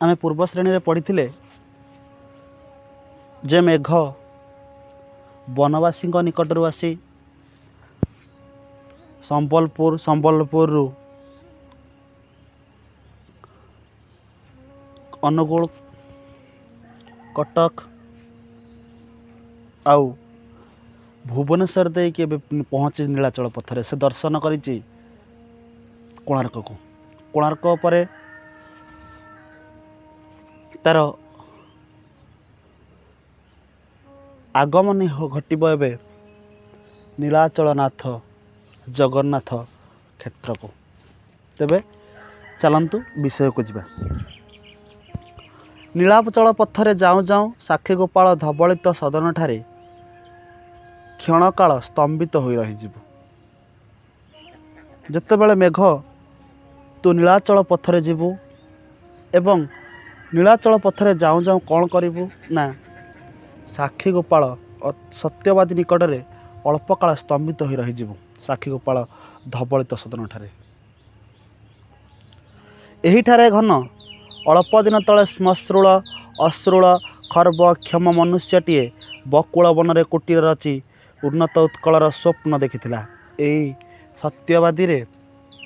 आमे पूर्व श्रेणी रे पढ़ी जे मेघ बनवासी निकट आसी संबलपुर अनुगुल कटक आउ भुवनेश्वर दे कि पहुँची नीलाचल पथरे से दर्शन करिछि कोणार्क को। कोणार्क परे तार आगमन घटिब एबे नीलाचलनाथ जगन्नाथ क्षेत्र को। तेबे चलंतु विषय को जिबा। नीलाचल पथरे जाऊँ जाऊँ साक्षी गोपाल धवलित सदन ठारे क्षणकाल स्तंभित हो रहीजिबु। जेतेबेले मेघ तू नीलाचल पथरे जीवु एवं नीलाचल पथरे जाऊँ जाऊँ कौन करिबु ना साक्षी गोपाल सत्यवादी निकटरे अल्प काल स्तंभित हो रहीजिबु। साक्षी गोपाल धवलित सदन ठारे एही ठारे घन अल्प दिन तले श्मश्रुल अश्रुल खर्ब क्षम मनुष्यटीए बकुल बनरे कुटीर रची उन्नत उत्कलर स्वप्न देखिथिला। एई सत्यवादी रे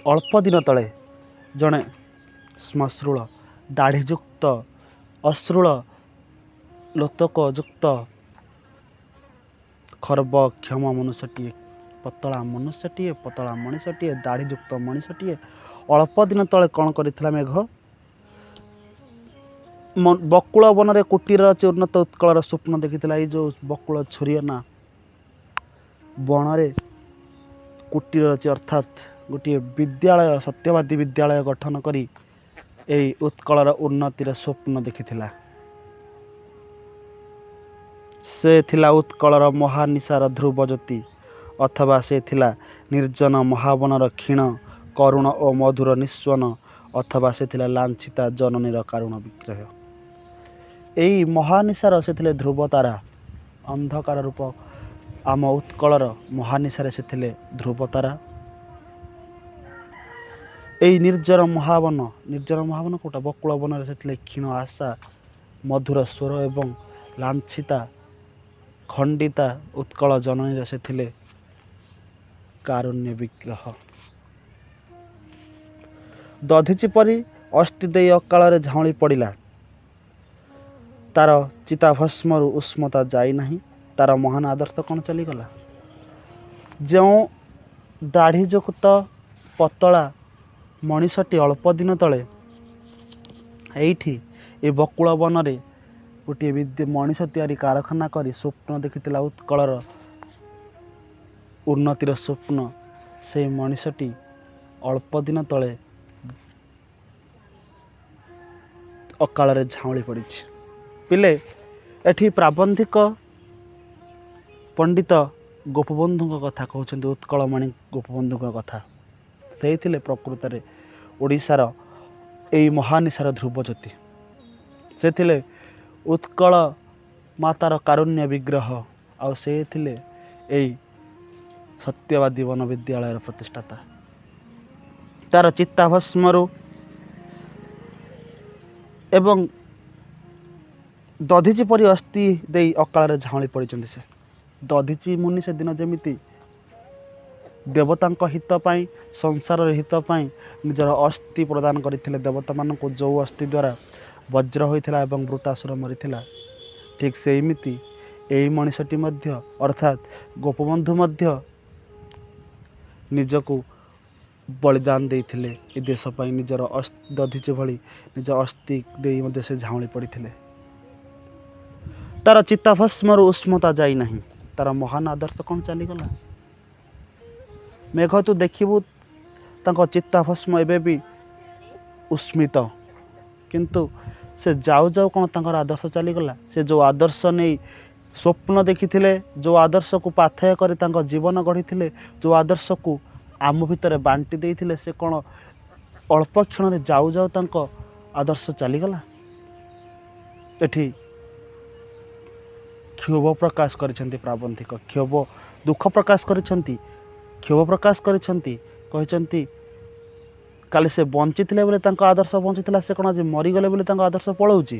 अल्प दिन तले जड़े श्मश्रुल दाढ़ीयुक्त अश्रुल लोतकयुक्त खर्ब क्षम मनुष्यटीए पतला मनुष्यटीए दाढ़ीयुक्त मनुष्यटीए अल्प दिन तले कौन करिथिला मेघ बकुल बनरे कुटीर रची उन्नत उत्कलर स्वप्न देखिथिला। ये जो बकुल छुरी ना बनरे कुटीर रची अर्थात गोटे विद्यालय सत्यवादी विद्यालय गठन करी एई उत्कलर उन्नतिर स्वप्न देखिथिला। से थिला उत्कलर महानिशार ध्रुव ज्योति अथवा से थिला निर्जन महावनर क्षीण करुण और मधुर निस्वन अथवा से थिला लांछिता जननीर कारुण विग्रह। एई महानिशार से थिले ध्रुव तारा अंधकार रूप आम उत्कलर महानिशारे से थिले ध्रुव तारा। एई निर्जन महावन कोटा बकुल वन से थिले क्षीण आशा मधुर स्वर एवं लांछिता खंडिता उत्कल जननी से थिले कारुण्य विग्रह। दधिची परी अस्थि दे अकाल झाऊली पड़ा तार चिताभस्म उष्मता जाई नहीं तार महान आदर्श कौन चलीगला। जो दाढ़ीयुक्त पतला मनीषटी अल्प दिन तले एठी ए बकुल बनरे गोटे मनीष तैयारी कारखाना करी स्वप्न देखिथिला उत्कलर उन्नतिर स्वप्न से मनीषटी अल्प दिन तले अकाल झाऊली पड़ी। पिले एठी प्राबंधिक पंडित गोपबंधु कथा कहते उत्कलमणि गोपबंधु कथा से प्रकृत में ओडिशार एई महानिशार ध्रुव ज्योति से थिले उत्कल मातार कारुण्य विग्रह आउ से थिले एई सत्यवादी वन विद्यालय प्रतिष्ठाता। तार चित्ताभस्मरु एवं दधिची परी अस्थि दे अकाल झाऊली पड़ी। से दधिची मुनि से दिन जमिति देवता हित पाई संसार हित पाई निजर अस्थि प्रदान करथिले देवता मानक जो अस्थि द्वारा वज्र होइथिला एवं वृतासुर मरिथिला ठीक सेमिति एई मनीषटी मध्य अर्थात गोपबंधु मध्य निजको बलिदान देइथिले ए देश पाई निजर दधिची भली निज अस्थि देई मध्य से झाऊली पड़िथिले। तार चित्ताभस्मर उष्मता जाई नहीं तार महान आदर्श कौन चलीगला। मेघ तू देखिबू तांको चित्ताभस्म एबे भी उष्मित किंतु से जाऊ जाऊ कौन तांकर आदर्श चलीगला। से जो आदर्श नहीं स्वप्न देखिथिले जो आदर्श को पाथेय कर तांको जीवन गढ़ी जो आदर्श को आम भितर बांटी देइथिले से कौन अल्प क्षण रे जाऊ जाऊ तांको आदर्श चलीगला। एठी क्षोभ प्रकाश करिसेंती प्राबंधिक क्षोभ दुख प्रकाश करिसेंती क्षोभ प्रकाश करिसेंती कहिसेंती କାଲି ସେ ବଞ୍ଚିଥିଲେ ବୋଲି ତାଙ୍କ ଆଦର୍ଶ ବଞ୍ଚିଥିଲା, ସେ କ'ଣ ଆଜି ମରିଗଲେ ବୋଲି ତାଙ୍କ ଆଦର୍ଶ ପଳାଉଛି?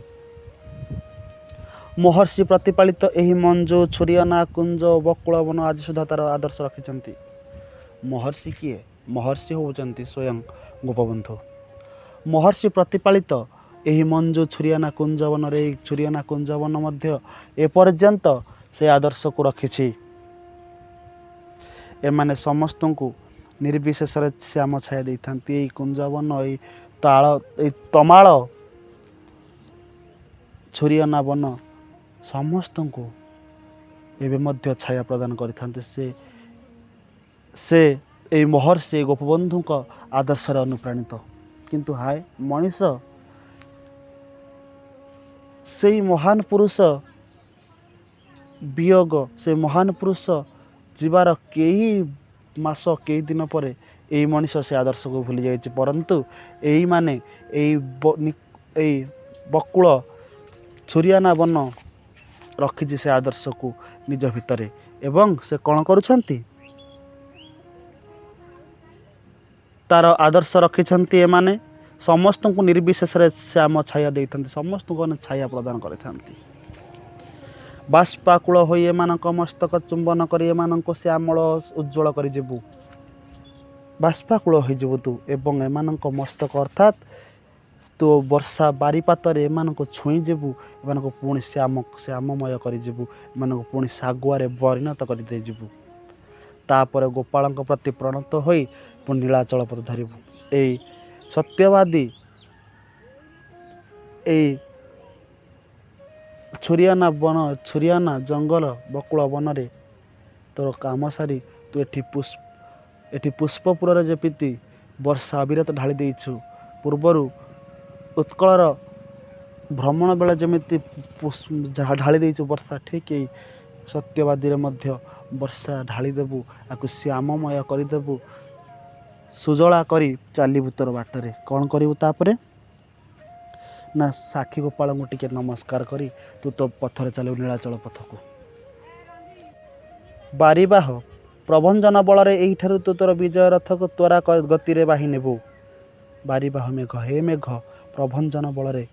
ମହର୍ଷି ପ୍ରତିପାଳିତ ଏହି ମଞ୍ଜୁ ଛୁରିଅନା କୁଞ୍ଜ ବକୁଳ ବନ ଆଜି ସୁଦ୍ଧା ତାର ଆଦର୍ଶ ରଖିଛନ୍ତି। ମହର୍ଷି କିଏ? ମହର୍ଷି ହେଉଛନ୍ତି ସ୍ୱୟଂ ଗୋପବନ୍ଧୁ। ମହର୍ଷି ପ୍ରତିପାଳିତ ଏହି ମଞ୍ଜୁ ଛୁରିଅନା କୁଞ୍ଜବନରେ, ଏହି ଛୁରିଅନା କୁଞ୍ଜବନ ମଧ୍ୟ ଏପର୍ଯ୍ୟନ୍ତ ସେ ଆଦର୍ଶକୁ ରଖିଛି। ଏମାନେ ସମସ୍ତଙ୍କୁ ନିର୍ବିଶେଷରେ ଶ୍ୟାମ ଛାୟା ଦେଇଥାନ୍ତି। ଏଇ କୁଞ୍ଜବନ, ଏଇ ତମାଳ ଛୁରିଅନା ବନ ସମସ୍ତଙ୍କୁ ଏବେ ମଧ୍ୟ ଛାୟା ପ୍ରଦାନ କରିଥାନ୍ତି। ସେ ଏଇ ମହର୍ଷି ଗୋପବନ୍ଧୁଙ୍କ ଆଦର୍ଶରେ ଅନୁପ୍ରାଣିତ। କିନ୍ତୁ ହାୟ ମଣିଷ, ସେଇ ମହାନ ପୁରୁଷ ବିୟୋଗ, ସେ ମହାନ ପୁରୁଷ ଯିବାର କେଇ ମାସ କେଇ ଦିନ ପରେ ଏଇ ମଣିଷ ସେ ଆଦର୍ଶକୁ ଭୁଲି ଯାଇଛି। ପରନ୍ତୁ ଏଇମାନେ ଏଇ ବକୁଳ ଛୁରିଅନା ବନ ରଖିଛି ସେ ଆଦର୍ଶକୁ ନିଜ ଭିତରେ। ଏବଂ ସେ କ'ଣ କରୁଛନ୍ତି? ତାର ଆଦର୍ଶ ରଖିଛନ୍ତି ଏମାନେ ସମସ୍ତଙ୍କୁ ନିର୍ବିଶେଷରେ ଶ୍ୟାମ ଛାୟା ଦେଇଥାନ୍ତି, ସମସ୍ତଙ୍କୁ ଛାୟା ପ୍ରଦାନ କରିଥାନ୍ତି। ବାଷ୍ପାକୁଳ ହୋଇ ଏମାନଙ୍କ ମସ୍ତକ ଚୁମ୍ବନ କରି ଏମାନଙ୍କୁ ଶ୍ୟାମଳ ଉଜ୍ଜ୍ୱଳ କରିଯିବୁ। ବାଷ୍ପାକୁଳ ହୋଇଯିବୁ ତୁ ଏବଂ ଏମାନଙ୍କ ମସ୍ତକ ଅର୍ଥାତ୍ ତୁ ବର୍ଷା ବାରିପାତରେ ଏମାନଙ୍କୁ ଛୁଇଁଯିବୁ, ଏମାନଙ୍କୁ ପୁଣି ଶ୍ୟାମମୟ କରିଯିବୁ, ଏମାନଙ୍କୁ ପୁଣି ଶାଗୁଆରେ ପରିଣତ କରିଦେଇଯିବୁ। ତାପରେ ଗୋପାଳଙ୍କ ପ୍ରତି ପ୍ରଣତ ହୋଇ ପୁଣି ନୀଳାଚଳ ପଥ ଧରିବୁ। ଏଇ ସତ୍ୟବାଦୀ, ଏଇ ଛୁରିଅନା ଜଙ୍ଗଲ ବକୁଳ ବନରେ ତୋର କାମ ସାରି ତୁ ଏଠି ପୁଷ୍ପପୁରରେ ଯେମିତି ବର୍ଷା ଅବିରତ ଢାଳି ଦେଇଛୁ, ପୂର୍ବରୁ ଉତ୍କଳର ଭ୍ରମଣ ବେଳେ ଯେମିତି ଢାଳି ଦେଇଛୁ ବର୍ଷା, ଠିକ୍ ଏଇ ସତ୍ୟବାଦୀରେ ମଧ୍ୟ ବର୍ଷା ଢାଳି ଦେବୁ, ଆକୁ ଶ୍ୟାମମୟ କରିଦେବୁ, ସୁଜଳା କରି ଚାଲିବୁ ତୋର ବାଟରେ। କ'ଣ କରିବୁ ତାପରେ? ନା ସାକ୍ଷୀ ଗୋପାଳଙ୍କୁ ଟିକେ ନମସ୍କାର କରି ତୁ ତୋ ପଥରେ ଚାଲିବୁ, ନୀଳାଚଳ ପଥକୁ। ବାରିବାହ ପ୍ରଭଞ୍ଜନ ବଳରେ ଏଇଠାରୁ ତୁ ତୋର ବିଜୟ ରଥକୁ ତ୍ୱରା ଗତିରେ ବାହି ନେବୁ। ବାରିବାହ ମେଘ, ହେ ମେଘ ପ୍ରଭଞ୍ଜନ ବଳରେ,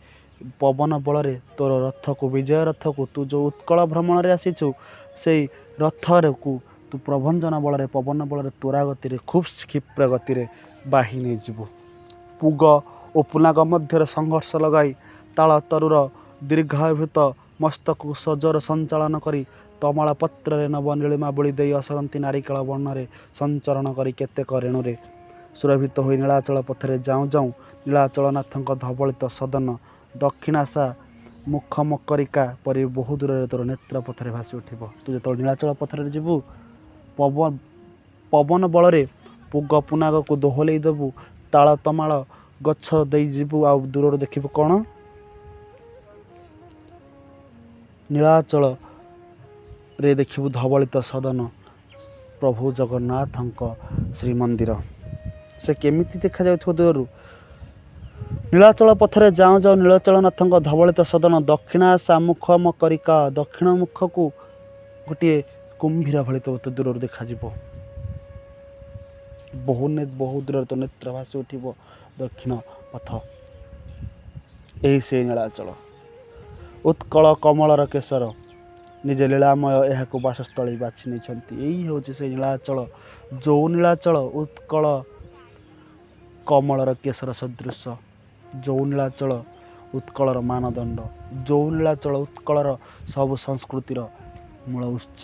ପବନ ବଳରେ ତୋର ରଥକୁ, ବିଜୟ ରଥକୁ, ତୁ ଯେଉଁ ଉତ୍କଳ ଭ୍ରମଣରେ ଆସିଛୁ ସେଇ ରଥକୁ ତୁ ପ୍ରଭଞ୍ଜନ ବଳରେ, ପବନ ବଳରେ ତ୍ୱରା ଗତିରେ, ଖୁବ୍ କ୍ଷିପ୍ର ଗତିରେ ବାହି ନେଇଯିବୁ। ପୁଗ ଓ ପୁନାଗ ମଧ୍ୟରେ ସଂଘର୍ଷ ଲଗାଇ ତାଳ ତରୁର ଦୀର୍ଘାୟିତ ମସ୍ତକକୁ ସଜୋର ସଞ୍ଚାଳନ କରି ତମାଳ ପତ୍ରରେ ନବ ନୀଳିମା ବୋଳି ଦେଇ ଅସରନ୍ତି ନାରିକେଳ ବର୍ଣ୍ଣରେ ସଞ୍ଚରଣ କରି କେତେକ ରେଣୁରେ ସୁରଭିତ ହୋଇ ନୀଳାଚଳ ପଥରେ ଯାଉଁ ଯାଉଁ ନୀଳାଚଳନାଥଙ୍କ ଧବଳିତ ସଦନ ଦକ୍ଷିଣାଶା ମୁଖମକରିକା ପରି ବହୁ ଦୂରରେ ତୋର ନେତ୍ର ପଥରେ ଭାସି ଉଠିବ। ତୁ ଯେତେବେଳେ ନୀଳାଚଳ ପଥରରେ ଯିବୁ, ପବନ ବଳରେ ପୁଗ ପୁନାଗକୁ ଦୋହଲେଇ ଦେବୁ, ତାଳ ତମାଳ ଗଛ ଦେଇ ଯିବୁ, ଆଉ ଦୂରରୁ ଦେଖିବୁ କ'ଣ? ନୀଳାଚଳରେ ଦେଖିବୁ ଧବଳିତ ସଦନ ପ୍ରଭୁ ଜଗନ୍ନାଥଙ୍କ ଶ୍ରୀମନ୍ଦିର। ସେ କେମିତି ଦେଖାଯାଉଥିବ ଦୂରରୁ? ନୀଳାଚଳ ପଥରେ ଯାଉଁ ଯାଉଁ ନୀଳାଚଳନାଥଙ୍କ ଧବଳିତ ସଦନ ଦକ୍ଷିଣାଶା ମୁଖମକରିକା, ଦକ୍ଷିଣ ମୁଖକୁ ଗୋଟିଏ କୁମ୍ଭୀର ଭଳି ତୋ ଦୂରରୁ ଦେଖାଯିବ। ବହୁ ଦୂରରେ ତୋ ନେତ୍ର ଭାସି ଉଠିବ ଦକ୍ଷିଣ ପଥ। ଏହି ସେ ନୀଳାଚଳ, ଉତ୍କଳ କମଳର କେଶର, ନିଜେ ଲୀଳାମୟ ଏହାକୁ ବାସସ୍ଥଳୀ ବାଛି ନେଇଛନ୍ତି। ଏଇ ହେଉଛି ସେ ନୀଳାଚଳ, ଯେଉଁ ନୀଳାଚଳ ଉତ୍କଳ କମଳର କେଶର ସଦୃଶ, ଯେଉଁ ନୀଳାଚଳ ଉତ୍କଳର ମାନଦଣ୍ଡ, ଯେଉଁ ନୀଳାଚଳ ଉତ୍କଳର ସବୁ ସଂସ୍କୃତିର ମୂଳ ଉତ୍ସ।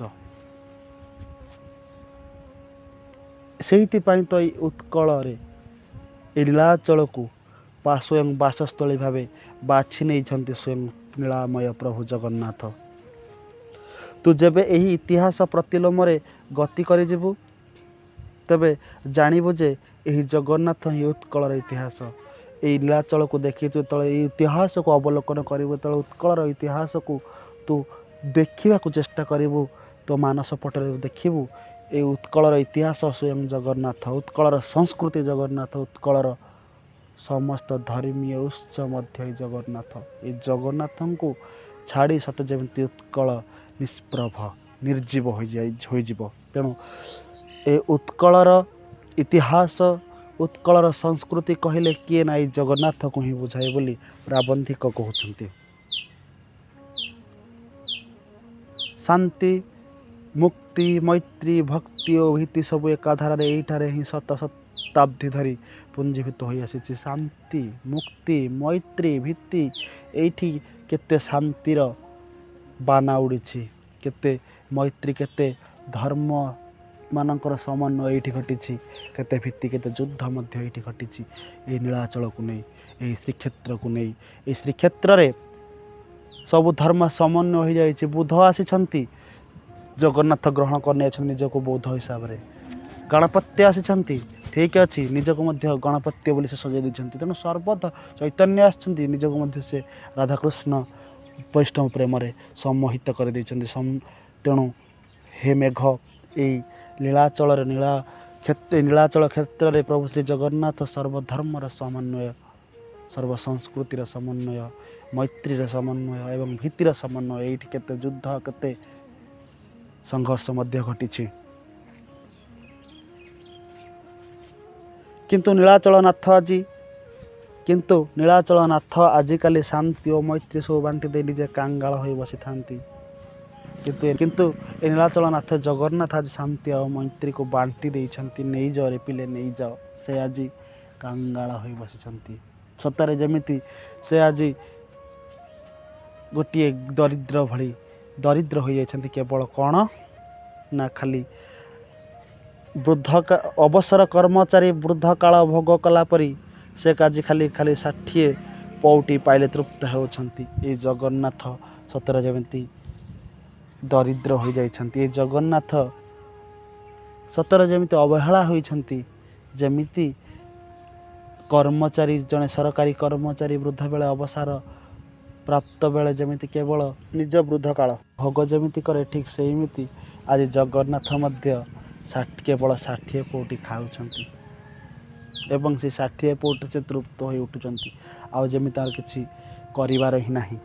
ସେଇଥିପାଇଁ ତ ଏଇ ଉତ୍କଳରେ ଏଇ ନୀଳାଚଳକୁ ସ୍ୱୟଂ ବାସସ୍ଥଳୀ ଭାବେ ବାଛି ନେଇଛନ୍ତି ସ୍ୱୟଂ ନୀଳାମୟ ପ୍ରଭୁ ଜଗନ୍ନାଥ। ତୁ ଯେବେ ଏହି ଇତିହାସ ପ୍ରତିଲୋମରେ ଗତି କରିଯିବୁ, ତେବେ ଜାଣିବୁ ଯେ ଏହି ଜଗନ୍ନାଥ ହିଁ ଉତ୍କଳର ଇତିହାସ। ଏଇ ନୀଳାଚଳକୁ ଦେଖି ତୁ ଯେତେବେଳେ ଏଇ ଇତିହାସକୁ ଅବଲୋକନ କରିବୁ, ଯେତେବେଳେ ଉତ୍କଳର ଇତିହାସକୁ ତୁ ଦେଖିବାକୁ ଚେଷ୍ଟା କରିବୁ, ତୋ ମାନସ ପଟରେ ଦେଖିବୁ ଏଇ ଉତ୍କଳର ଇତିହାସ ସ୍ୱୟଂ ଜଗନ୍ନାଥ, ଉତ୍କଳର ସଂସ୍କୃତି ଜଗନ୍ନାଥ, ଉତ୍କଳର ସମସ୍ତ ଧର୍ମୀୟ ଉତ୍ସ ମଧ୍ୟ ଏଇ ଜଗନ୍ନାଥ। ଏଇ ଜଗନ୍ନାଥଙ୍କୁ ଛାଡ଼ି ସତେ ଯେମିତି ଉତ୍କଳ ନିଷ୍ପ୍ରଭ ନିର୍ଜୀବ ହୋଇଯିବ। ତେଣୁ ଏ ଉତ୍କଳର ଇତିହାସ उत्कलर संस्कृति कहले किए ना जगन्नाथ को ही बुझाए बोली प्राबंधिक कहते। शांति मुक्ति मैत्री भक्ति और भीति सब एकाधार यहीठारे ही शत शताब्दी धरी पुंजीभूत हो आसी। शांति मुक्ति मैत्री भीति एठी केते शांतिर बाना उड़ी केते मैत्री केते धर्म मानकर समन्वय ये घटी केते भित्ति केते युद्ध मध्य ये घटी ये नीलाचल को नहीं ये श्रीक्षेत्र को नहीं ये श्रीक्षेत्र रे सब धर्म समन्वय हो जाए। बुध आसी जगन्नाथ ग्रहण करने निजक बौद्ध हिसाब से गणपत्य आसी ठीक अच्छे निजक गणपत्य बोली से सजाई देते तेणु सर्वदा चैतन्य आसछन्ति निजक मध्य से राधाकृष्ण वैष्णव प्रेम सम्मोहित कर तेणु हे मेघ ये नीलाचल नीलाचल क्षेत्र में प्रभु श्री जगन्नाथ सर्वधर्मर समन्वय सर्व संस्कृतिर समन्वय मैत्रीर समन्वय एवं भीतिर समन्वय ये केते युद्ध केते संघर्ष मध्य घटी। किंतु नीलाचल नाथ आजिकाली शांति और मैत्री सब बांटी दे निजे कांगाल हो बसी था। किंतु ए नीलाचल नाथ जगन्नाथ आज शांति और मैत्री को बांटी देइछन्ति नहीं जाओ रे पिले नहीं जाओ से आज कांगाल हो बसी सतरे जमिति से आज गोटे दरिद्र भली दरिद्र हो जाइछन्ति केवल कौन ना खाली वृद्ध अवसर कर्मचारी वृद्ध काल भोग कला परी से आज खाली खाली 60 पौटी पाइले तृप्त होती। ये जगन्नाथ सतरे जमिति दरिद्र हो जाइछन्ति। ये जगन्नाथ सतरे जमिति अवहेला होइछन्ति जमिति कर्मचारी जने सरकारी कर्मचारी वृद्ध बेले अवसर प्राप्त बेले जमिति केवल निज वृद्ध काल भोग जमिति करे ठीक सेमिति आज जगन्नाथ मध्य केवल 60 पौटी खाऊछन्ति एवं से 60 पौटी से तृप्त हो उठुछन्ति आउ जमी तार किछि करिवार ही नाही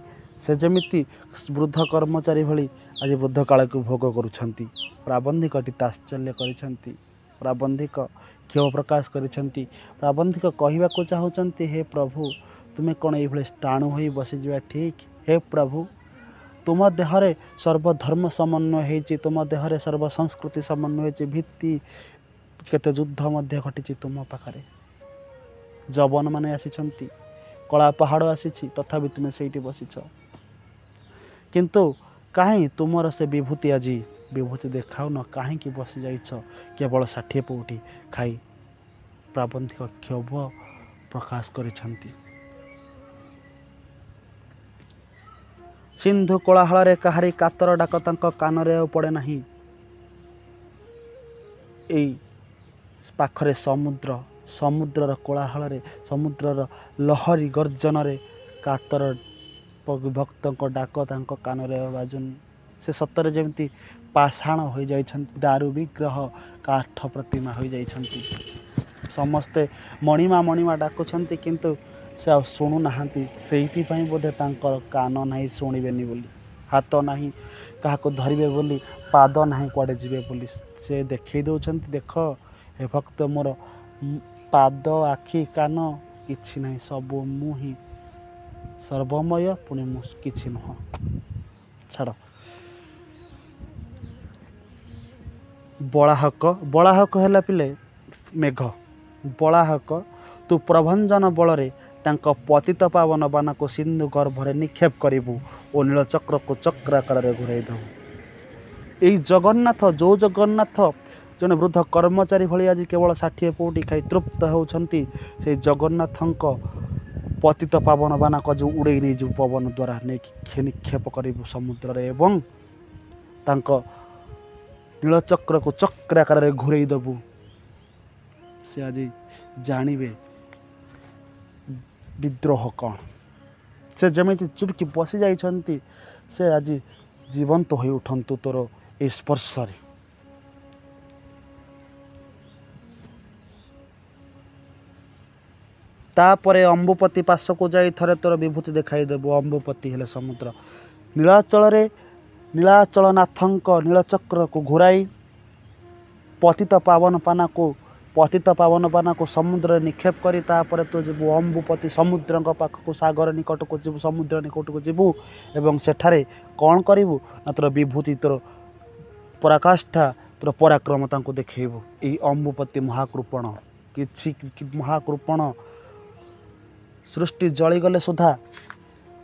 से जमिति वृद्ध कर्मचारी भली आज वृद्ध काल को भोग करुछन्ति। प्राबंधिक तात्सल्य करिछन्ति प्राबंधिक क्षोभ प्रकाश करिछन्ति प्राबंधिक कहवाक चाहूछन्ति हे प्रभु तुम्हें कौन ये स्थाणु हो बसी जा ठीक हे प्रभु तुम देहरे सर्वधर्म समन्वय हो तुम देहरे सर्व संस्कृति समन्वय हो भित्ति केते युद्ध मध्य घटी तुम पाखरे जवन माने आसी कला पहाड़ आसी तथापि तुम्हें से बसीच किंतु कहीं तुमर से विभूति आज विभूति देखाऊ न कहीं बसी जाइछ केवल 60 पौटी खाई प्राबंधिक क्षोभ प्रकाश करिछन्ति। सिंधु कोलाहल काहारी कातर डाक तांको कानरे पड़े नहीं एई पाखरे समुद्र समुद्रर कोलाहल समुद्रर लहरी गर्जन रे कातर भक्तों डाक तांको कानरे बाजुन से सतरे जमिति पाषाण हो जाइछन्ति दारू विग्रह काठ प्रतिमा हो जाइछन्ति समस्ते मणिमा मणिमा डाकुछन्ति किंतु से शुणु नाहांती से बोधे तांकर कान नहीं शुणिबेनी बोली हाथ नहीं क्या धरवे बोली पाद नहीं कुआडे जीवे बोली से देखई दौरान देख हे भक्त मोर पाद आखि कान किछि नहीं सब मुही सर्वमय पुणी मु किछि नुह छाड़। बलाहक है पिले मेघ बलाहक तू प्रभंजन बल तांको पतित पावन बाना को सिंधु गर्भरे निक्षेप करिबु और नीलचक्र को चक्राकार घुराई दबु। यही जगन्नाथ जो जगन्नाथ जने वृद्ध कर्मचारी भली आज केवल 60 पौटी खाई तृप्त होउछन्ति से जगन्नाथंक पतित पावन बाना को जो उड़े नहीं जो पवन द्वारा निक्षेप करिबु समुद्र रे एवं तांको नीलचक्र को चक्राकार घुराई दबु से आज जानिबे विद्रोह कौन से जमिति चुपकी बसी जाइछन्ति से आज जीवंत हो उठंतु तोर ए स्पर्श रे। तापरे अम्बुपति पास को जाई थरे तोर विभूति देखाई देबो अम्बुपति हेले समुद्र नीलाचल रे नीलाचलनाथंक नीलचक्र को घुराई पतित पावन पाना को पतित पावन पाना को समुद्र निक्षेप करी तापर तू जीवु अम्बुपति समुद्र पाखक सागर निकट को जीवु समुद्र निकट को जीवु एवं सेठारे कौन करिवु ना तोर विभूति तोर पराकाष्ठा तोर पराक्रम तांको देखैबु। एई अम्बुपति महाकृपण किछि महाकृपण सृष्टि जळीगले सुधा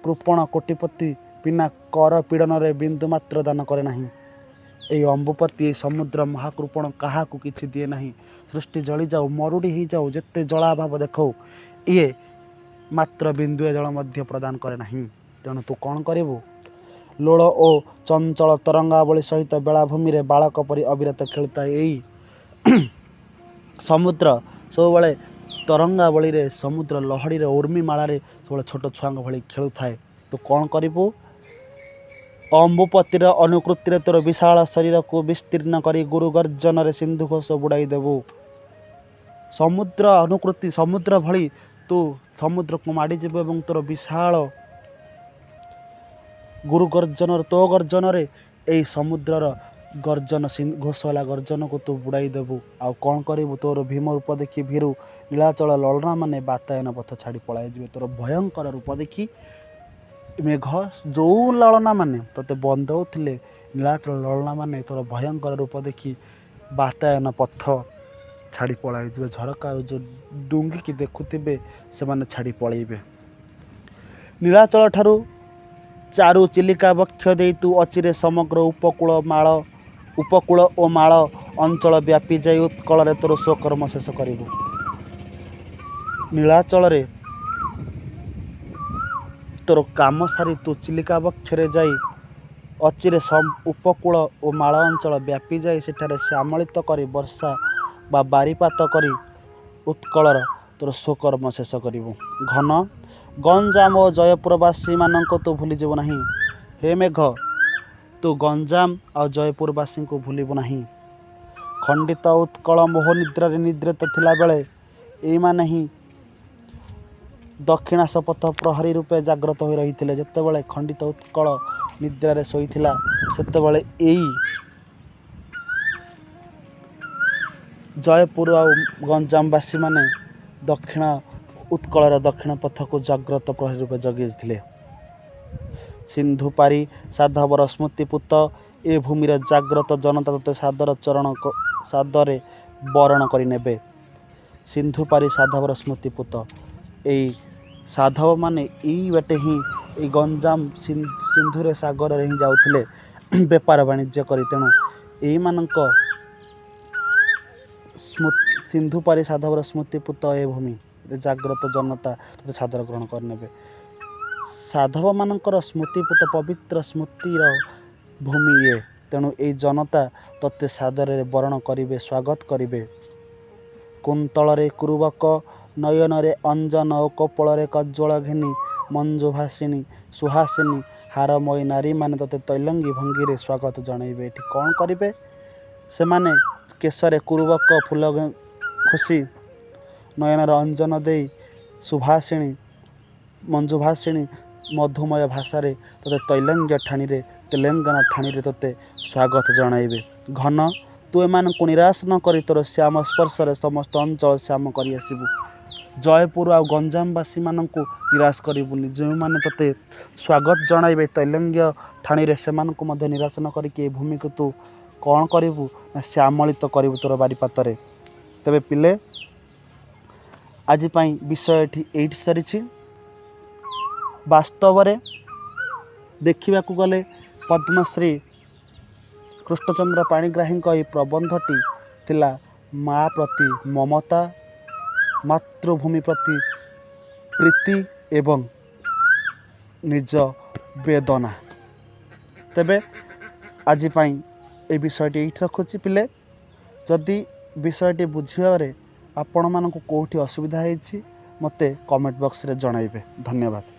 कृपण कोटिपति बिना कर पीड़न रे बिंदु मात्र दान करे नाही। एई अम्बुपति समुद्र महाकृपण काहा को किछि दिए नाही। सृष्टि जली जाऊ मरुड़ी ही जाऊ जेते जलाभाव देखो ये मात्र बिंदुए जल मध्य प्रदान करे नाही। तेणु तू कौन करिवु लोल ओ चंचल तरंगावली सहित बेलाभूमि रे बालक परी अविरत खेलुता एई समुद्र सबले तरंगावली रे समुद्र लहड़ी रे उर्मी माला रे सबले छोट छुआ भली खेलु थाए। तू कौन करिवु अम्बुपतिर अनुकृति तोर विशाल शरीर को विस्तीर्ण करी गुरु गर्जन रे सिंधु घोष बुड़ाई देबु। समुद्र अनुकृति समुद्र भली तू समुद्र को माड़ी जीव एवं तोर विशाल गुरु गर्जन तो गर्जन रे एई समुद्रर गर्जन घोषला गर्जन को तू बुड़ाई देबु। आउ कौन करिवु तोर भीम रूप देखी भीरु नीलाचल ललना माने बातायन पथ छाड़ी पलाई जीवे। तोर भयंकर रूप देखी मेघ जो ललना माने तोते बंदौथिले नीलाचल ललना माने तोर भयंकर रूप देखी बातायन पथ छाड़ी पलाई जीवे। झरका जो डुंगी की देखुथिबे से माने छाड़ी पळेइबे। नीलाचल ठारू चारु चिलिका बक्ष देई तू अचिरे समग्र उपकूल ओ माଳ अंचल व्यापी जाई उत्कल रे तोर स्वकर्म शेष करिवु। नीलाचल रे तोर काम सारी तू चिलिका बक्षरे जाई अचिरे उपकूल ओ माଳ अंचल व्यापी जाई सेठारे श्यामलित करी वर्षा बा बारीपात करी उत्कलर तोर स्वकर्म शेष करिवु। घन गंजाम और जयपुरवासी मानक तू भूली जीव नहीं। हे मेघ तू गंजाम और जयपुरवासी को भूलिबु नहीं। खंडित उत्कल मोह निद्रा निद्रित थिला बेले एई माने ही दक्षिणाशपथ प्रहरी रूपे जाग्रत हो रही थे। जितेबाला खंडित उत्कल निद्रा शोईथिला सेतेबाला एई जयपुर आ गंजामवासी माने दक्षिण उत्कलर दक्षिण पथ को जाग्रत प्रहरी रूपे जगी। सिंधु पारी साधवर स्मृतिपुत ए भूमिर जाग्रत जनता तोते सादर चरण सादरे बरण करि नेबे। सिंधु पारी साधवर स्मृतिपुत एई साधव माने एई बाटे ही ए गंजाम सिंधुरे सागर रे ही जाउथिले व्यापार वाणिज्य करी। तेणु एई मानक सिंधु पारी साधवर स्मृतिपुत ए भूमि जाग्रत जनता तोते सादर ग्रहण कर नेबे। साधव मानकर स्मृतिपुत पवित्र स्मृतिर भूमि ये। तेणु ए जनता तोते सादर बरण करिवे स्वागत करिवे। कुंतल रे कुरुबक नयन रे अंजन और कपोल रे कज्ज्वल घिनी मंजुभासिनी सुहासिनी हारमयी नारी माने तोते तैलंगी भंगी रे स्वागत जणाइबे। एठी कौन करिवे से माने केशरे कुरुबक फूल खुशी नयन अंजन दे सुभाषिणी मंजुभाषिणी मधुमय भाषा रे तोते तैलंग्य ठाणी रे तेलंगाना ठाणी रे तोते स्वागत जणाइबे। घन तू एमान को निराश न करी तोर श्याम स्पर्श रे समस्त अंचल श्याम करी आसीबु। जयपुर आ गंजामवासी मानकु निराश करिबुनि। जो माने तोते स्वागत जणाइबे तैलंग्य ठाणी रे सेमान को मध्य निराश न करी के भूमि को तू कौन करिबु ना श्यामलित करिबु तोर बारीपात रे। तबे पिले आज पाई विषय एठी सरी। वास्तव रे देखा गले पद्मश्री कृष्णचंद्र पाणिग्राही यह प्रबंधटी थिला माँ प्रति ममता मातृभूमि प्रति प्रीति एवं निज वेदना। तेबे आज पाई ए विषयटी ये रखुची। पिले जदि विषयटी बुझे आपण मानक कोठी असुविधा होती मते कमेंट बॉक्स रे जणाइबे। धन्यवाद।